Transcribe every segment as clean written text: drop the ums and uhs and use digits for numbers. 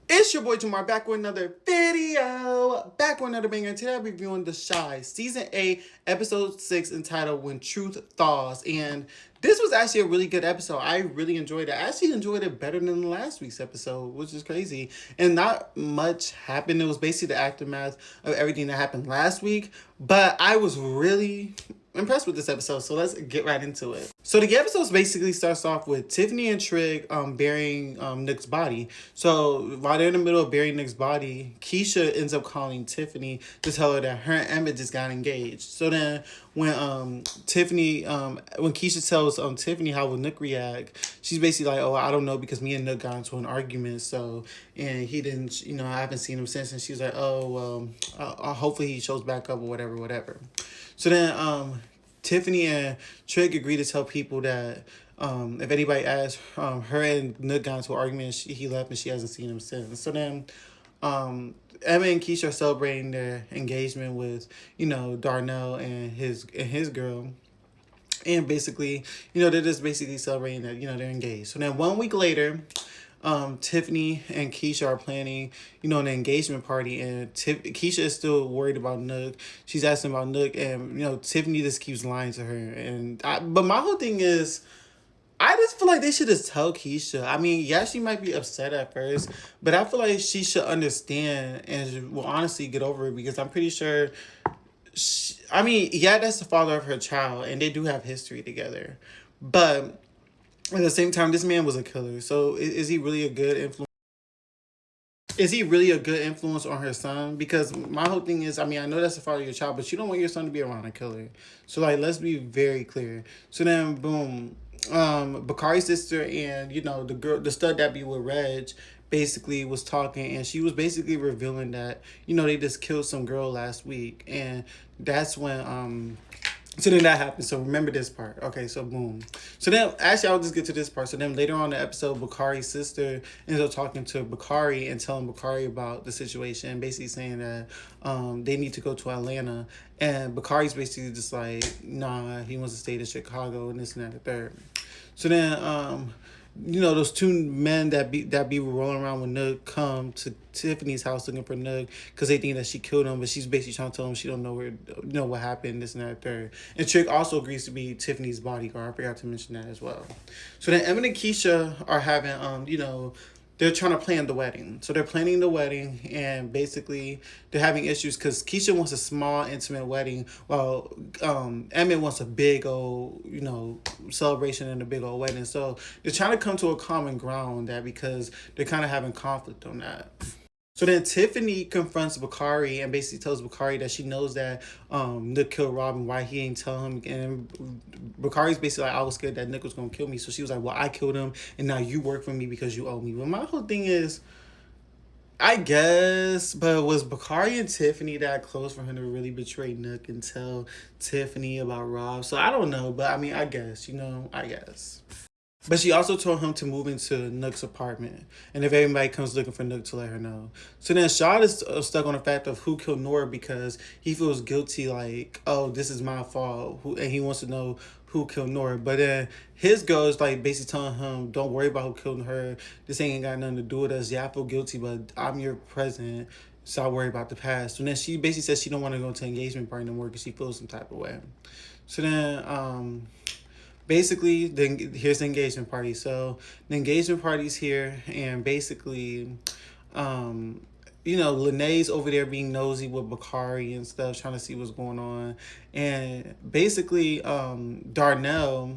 It's your boy Jamar back with another video. Back with another banger. Today I'm reviewing The Chi, Season 8, Episode 6, entitled When Truth Thaws. And this was actually a really good episode. I really enjoyed it. I actually enjoyed it better than last week's episode, which is crazy. And not much happened. It was basically the aftermath of everything that happened last week. But I was really impressed with this episode, so let's get right into it. So the episode basically starts off with Tiffany and Trig burying Nick's body. So while they're in the middle of burying Nick's body, Keisha ends up calling Tiffany to tell her that her and Emmett just got engaged. So then when when Keisha tells Tiffany how will Nick react, she's basically like, oh, I don't know, because me and Nick got into an argument, so, and he didn't, I haven't seen him since. And she's like, oh, well, hopefully he shows back up or whatever. So then Tiffany and Trig agree to tell people that if anybody asks, her and Nick got into an argument, he left and she hasn't seen him since. So then Emma and Keisha are celebrating their engagement with, Darnell and his girl. And basically, they're just basically celebrating that, they're engaged. So then 1 week later, Tiffany and Keisha are planning, an engagement party, and Keisha is still worried about Nook. She's asking about Nook, and Tiffany just keeps lying to her. But my whole thing is, I just feel like they should just tell Keisha. I mean, yeah, she might be upset at first, but I feel like she should understand and will honestly get over it, because I'm pretty sure. Yeah, that's the father of her child, and they do have history together, but at the same time, this man was a killer. So is he really a good influence? Is he really a good influence on her son? Because my whole thing is, I know that's the father of your child, but you don't want your son to be around a killer. So like, let's be very clear. So then, boom, Bakari's sister and the stud that be with Reg basically was talking, and she was basically revealing that they just killed some girl last week, and that's when so then that happened. So remember this part. Okay, so boom. So then, actually, I'll just get to this part. So then later on in the episode, Bakari's sister ends up talking to Bakari and telling Bakari about the situation, basically saying that they need to go to Atlanta. And Bakari's basically just like, nah, he wants to stay to Chicago and this and that and the third. So then those two men that be rolling around with Nook come to Tiffany's house looking for Nook because they think that she killed him, but she's basically trying to tell them she don't know where, what happened, this and that, third. And Trick also agrees to be Tiffany's bodyguard. I forgot to mention that as well. So then Emmett and Keisha are having they're trying to plan the wedding. So they're planning the wedding, and basically they're having issues because Keisha wants a small, intimate wedding, while Emmett wants a big old, celebration and a big old wedding. So they're trying to come to a common ground that, because they're kind of having conflict on that. So then Tiffany confronts Bakari and basically tells Bakari that she knows that Nick killed Robin, why he ain't tell him. And Bakari's basically like, I was scared that Nick was going to kill me. So she was like, well, I killed him, and now you work for me because you owe me. But my whole thing is, I guess, but was Bakari and Tiffany that close for him to really betray Nick and tell Tiffany about Rob? So I don't know, but I guess, I guess. But she also told him to move into Nook's apartment, and if anybody comes looking for Nook, to let her know. So then Shad is stuck on the fact of who killed Nora, because he feels guilty, like, oh, this is my fault, and he wants to know who killed Nora. But then his girl is like basically telling him, don't worry about who killed her. This ain't got nothing to do with us. Yeah, I feel guilty, but I'm your president, so I worry about the past. And then she basically says she don't want to go to engagement party no more because she feels some type of way. So then basically, here's the engagement party. So the engagement party's here, and basically, Lene's over there being nosy with Bakari and stuff, trying to see what's going on. And basically, Darnell,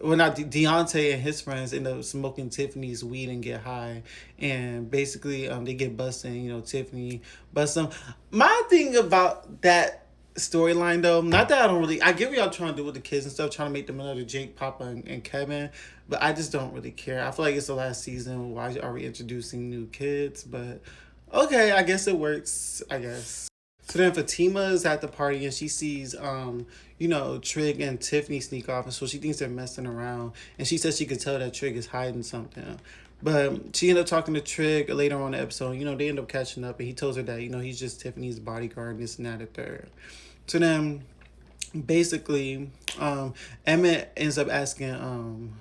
well, not Deontay and his friends end up smoking Tiffany's weed and get high, and basically, they get busted. Tiffany busts them. My thing about that storyline, though, not that I get what y'all trying to do with the kids and stuff, trying to make them another Jake, Papa, and Kevin, but I just don't really care. I feel like it's the last season. Why are we introducing new kids? But okay, I guess it works. I guess. So then Fatima is at the party, and she sees Trig and Tiffany sneak off, and so she thinks they're messing around, and she says she could tell that Trig is hiding something. But she ended up talking to Trig later on in the episode. They end up catching up, and he tells her that he's just Tiffany's bodyguard and this and that and third. So then basically Emmett ends up asking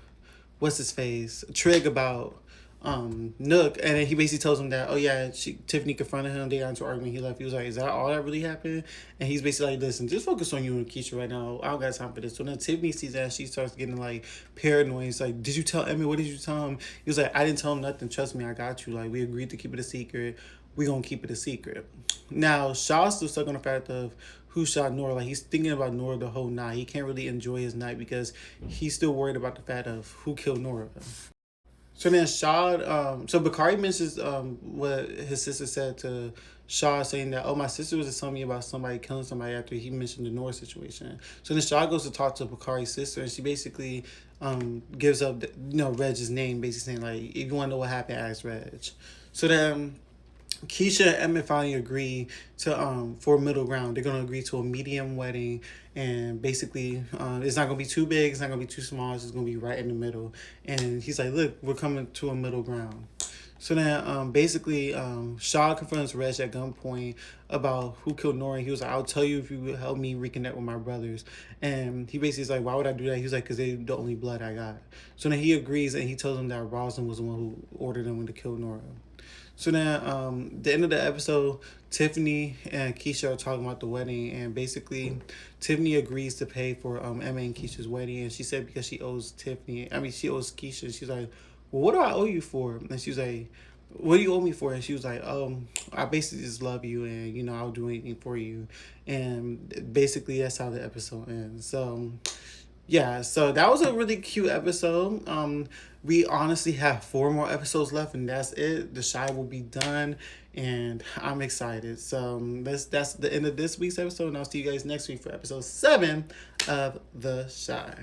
what's his face, Trig, about Nook, and then he basically tells him that, oh yeah, Tiffany confronted him, they got into an argument, he left. He was like, is that all that really happened? And he's basically like, listen, just focus on you and Keisha right now, I don't got time for this. So then Tiffany sees that, she starts getting like paranoid. He's like, did you tell Emmett? What did you tell him? He was like, I didn't tell him nothing, trust me, I got you. Like, we agreed to keep it a secret, we gonna keep it a secret. Now Shaw's still stuck on the fact of who shot Nora. Like, he's thinking about Nora the whole night. He can't really enjoy his night because he's still worried about the fact of who killed Nora. So then Shad, so Bakari mentions what his sister said to Shaw, saying that, oh, my sister was telling me about somebody killing somebody after he mentioned the North situation. So then Shaw goes to talk to Bakari's sister, and she basically gives up, Reg's name, basically saying, like, if you want to know what happened, ask Reg. So then Keisha and Emmett finally agree to for middle ground. They're gonna agree to a medium wedding, and basically, it's not gonna be too big. It's not gonna be too small. It's just gonna be right in the middle. And he's like, "Look, we're coming to a middle ground." So then, basically, Shaw confronts Reg at gunpoint about who killed Nora. He was like, "I'll tell you if you help me reconnect with my brothers." And he basically is like, "Why would I do that?" He was like, "Cause they're the only blood I got." So then he agrees, and he tells him that Rosalind was the one who ordered him to kill Nora. So then, the end of the episode, Tiffany and Keisha are talking about the wedding, and basically, Tiffany agrees to pay for Emma and Keisha's wedding, and she said because she owes she owes Keisha. She's like, well, what do I owe you for? And she was like, what do you owe me for? And she was like, I basically just love you, and I'll do anything for you. And basically, that's how the episode ends. So yeah, so that was a really cute episode. We honestly have 4 more episodes left, and that's it. The Shy will be done, and I'm excited. So that's the end of this week's episode, and I'll see you guys next week for episode 7 of The Shy.